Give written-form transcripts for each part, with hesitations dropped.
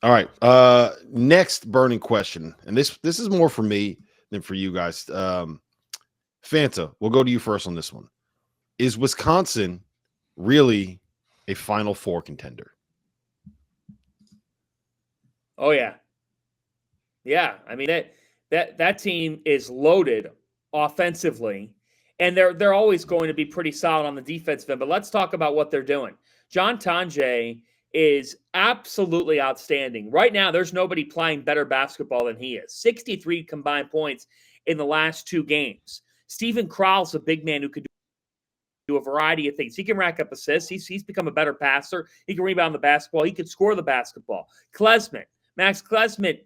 All right. Next burning question, and this is more for me than for you guys. Fanta, we'll go to you first on this one. Is Wisconsin really a Final Four contender? Oh yeah, yeah. I mean that team is loaded offensively, and they're always going to be pretty solid on the defensive end. But let's talk about what they're doing. John Tonje is absolutely outstanding. Right now, there's nobody playing better basketball than he is. 63 combined points in the last 2 games. Steven Kral's a big man who could do a variety of things. He can rack up assists. He's become a better passer. He can rebound the basketball. He can score the basketball. Max Klesmit,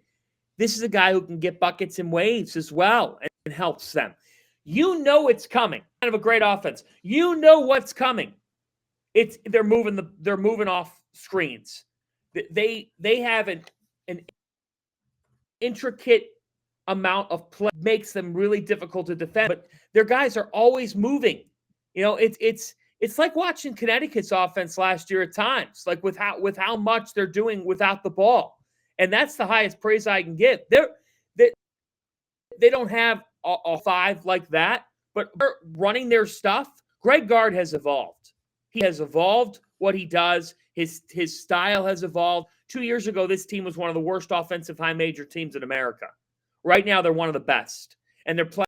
this is a guy who can get buckets in waves as well and helps them. You know it's coming. Kind of a great offense. You know what's coming. They're moving off screens. They have an intricate amount of play, makes them really difficult to defend. But their guys are always moving. You know, it's like watching Connecticut's offense last year at times, like with how much they're doing without the ball, and that's the highest praise I can give. They don't have a 5 like that, but they're running their stuff. Greg Gard has evolved. He has evolved what he does. His style has evolved. 2 years ago, this team was one of the worst offensive high major teams in America. Right now, they're one of the best, and they're playing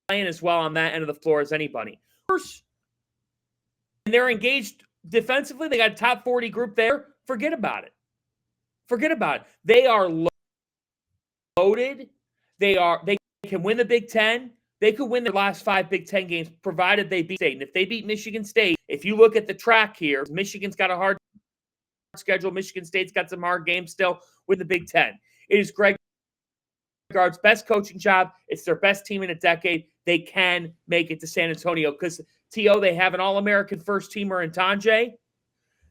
as well on that end of the floor as anybody. And they're engaged defensively. They got a top 40 group there. Forget about it. They are loaded. They can win the Big Ten. They could win their last 5 Big Ten games, provided they beat State. And if they beat Michigan State, if you look at the track here, Michigan's got a hard schedule. Michigan State's got some hard games still with the Big Ten. It is Greg Gard's best coaching job. It's their best team in a decade. They can make it to San Antonio because, T.O., they have an All-American first-teamer in Tonje.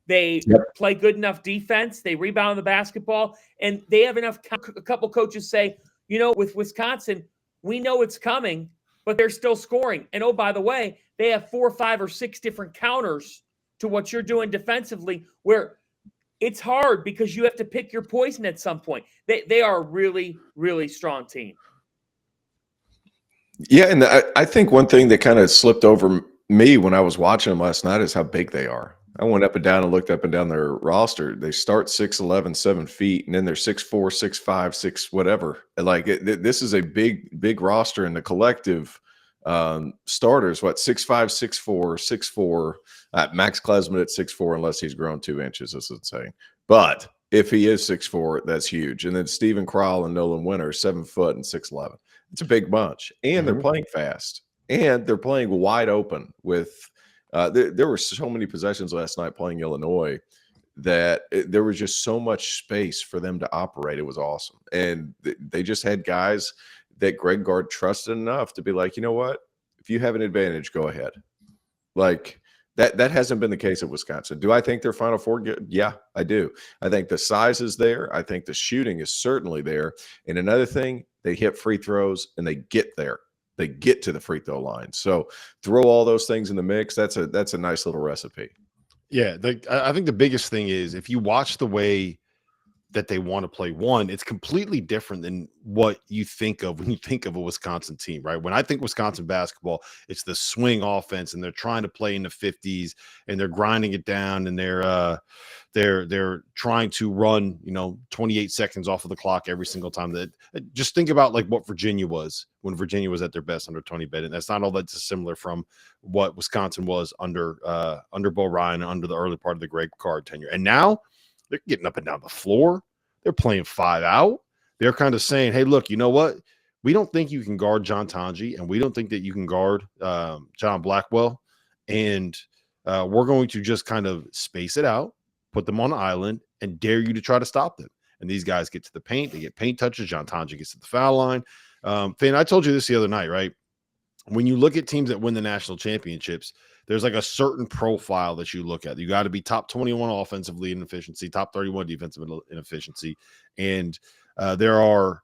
They play good enough defense. They rebound the basketball. And they have enough – a couple coaches say, you know, with Wisconsin, we know it's coming, but they're still scoring. And, oh, by the way, they have 4, 5, or 6 different counters to what you're doing defensively where it's hard because you have to pick your poison at some point. They are a really, really strong team. Yeah, and I think one thing that kind of slipped over me when I was watching them last night is how big they are. I went up and down and looked up and down their roster. They start 6'11", 7 feet, and then they're 6'4", 6'5", 6 whatever. Like this is a big roster, and the collective starters, 6'5", 6'4", 6'4". Max Klesmit at 6'4", unless he's grown 2 inches, that's insane. But if he is 6'4", that's huge. And then Steven Kral and Nolan Winter, 7 foot and 6'11". It's a big bunch, and they're playing fast, and they're playing wide open. With there were so many possessions last night playing Illinois that there was just so much space for them to operate. It was awesome, and they just had guys that Greg Gard trusted enough to be like, you know what, if you have an advantage, go ahead. Like that hasn't been the case at Wisconsin. Do I think they're Final Four good? Yeah, I do. I think the size is there. I think the shooting is certainly there. And another thing, they hit free throws and they get there. They get to the free throw line. So throw all those things in the mix. That's a nice little recipe. Yeah, I think the biggest thing is if you watch the way that they want to play, one, it's completely different than what you think of when you think of a Wisconsin team, right? When I think Wisconsin basketball, it's the swing offense, and they're trying to play in the 50s, and they're grinding it down, and they're trying to run 28 seconds off of the clock every single time. That just think about like what Virginia was when Virginia was at their best under Tony Bennett. That's not all that dissimilar from what Wisconsin was under Bo Ryan and under the early part of the Greg Gard tenure. And now they're getting up and down the floor. They're playing 5 out. They're kind of saying, hey, look, you know what? We don't think you can guard John Tonje, and we don't think that you can guard John Blackwell. And we're going to just kind of space it out, put them on an island, and dare you to try to stop them. And these guys get to the paint. They get paint touches. John Tonje gets to the foul line. Finn, I told you this the other night, right? When you look at teams that win the national championships, there's like a certain profile that you look at. You got to be top 21 offensively in efficiency, top 31 defensive in efficiency. And there are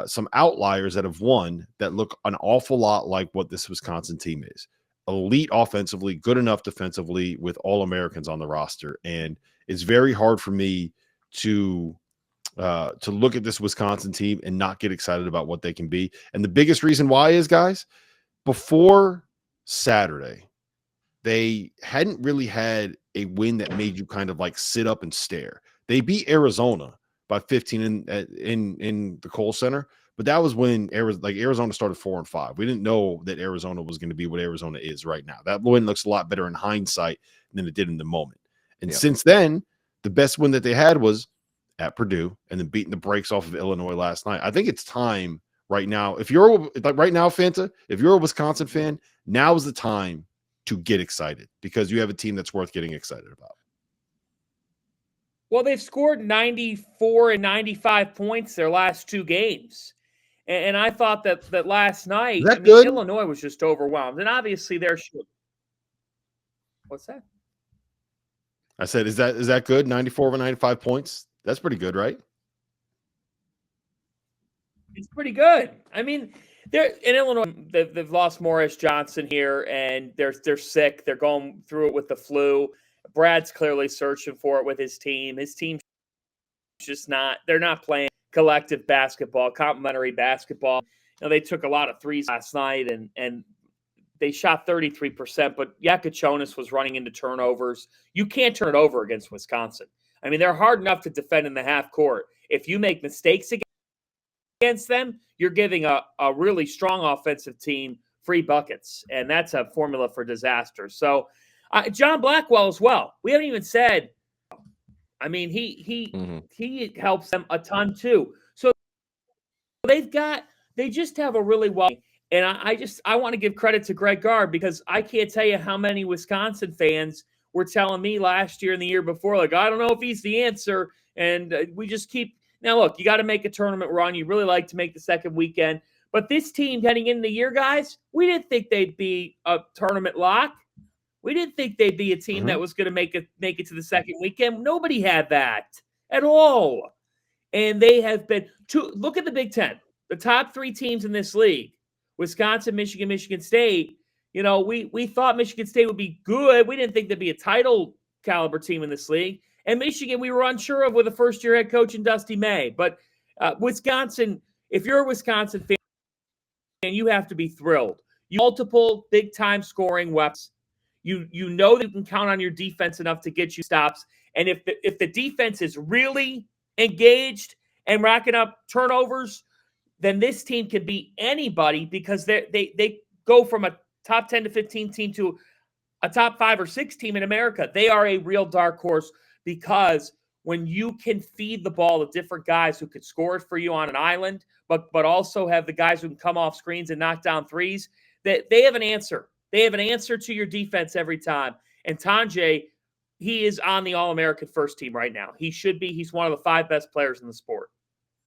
some outliers that have won that look an awful lot like what this Wisconsin team is. Elite offensively, good enough defensively with all Americans on the roster. And it's very hard for me to look at this Wisconsin team and not get excited about what they can be. And the biggest reason why is, guys, before Saturday, they hadn't really had a win that made you kind of like sit up and stare. They beat Arizona by 15 in the Kohl Center, but that was when Arizona started 4-5. We didn't know that Arizona was going to be what Arizona is right now. That win looks a lot better in hindsight than it did in the moment. And since then, the best win that they had was at Purdue and then beating the brakes off of Illinois last night. I think it's time right now. If you're like right now, Fanta, if you're a Wisconsin fan, now is the time to get excited because you have a team that's worth getting excited about. Well, they've scored 94 and 95 points their last two games. And I thought that last night, good? Illinois was just overwhelmed. And obviously they're short. What's that? I said, is that good? 94 over 95 points? That's pretty good, right? It's pretty good. I mean, they're in Illinois. They've lost Morris Johnson here, and they're sick. They're going through it with the flu. Brad's clearly searching for it with his team. His team's just not. They're not playing collective basketball, complementary basketball. You know, they took a lot of threes last night, and they shot 33%. But Yakachonis was running into turnovers. You can't turn it over against Wisconsin. I mean, they're hard enough to defend in the half court. If you make mistakes against them, you're giving a really strong offensive team free buckets, and that's a formula for disaster. So, John Blackwell as well. We haven't even said. I mean, he helps them a ton too. So they just have a really well. And I want to give credit to Greg Gard because I can't tell you how many Wisconsin fans were telling me last year and the year before, like, I don't know if he's the answer. And we just keep. Now, look, you got to make a tournament run. You really like to make the second weekend. But this team heading into the year, guys, we didn't think they'd be a tournament lock. We didn't think they'd be a team that was going to make it to the second weekend. Nobody had that at all. And they have been look at the Big Ten. The top three teams in this league, Wisconsin, Michigan, Michigan State. You know, we thought Michigan State would be good. We didn't think there'd be a title caliber team in this league. And Michigan, we were unsure of with a first-year head coach in Dusty May. But Wisconsin, if you're a Wisconsin fan, you have to be thrilled. Multiple big-time scoring weapons. You know that you can count on your defense enough to get you stops. And if the defense is really engaged and racking up turnovers, then this team can beat anybody because they go from a top 10 to 15 team to a top 5 or 6 team in America. They are a real dark horse because when you can feed the ball to different guys who could score it for you on an island, but also have the guys who can come off screens and knock down threes, that they have an answer. They have an answer to your defense every time. And Tanjay, he is on the All-American first team right now. He should be. He's one of the 5 best players in the sport.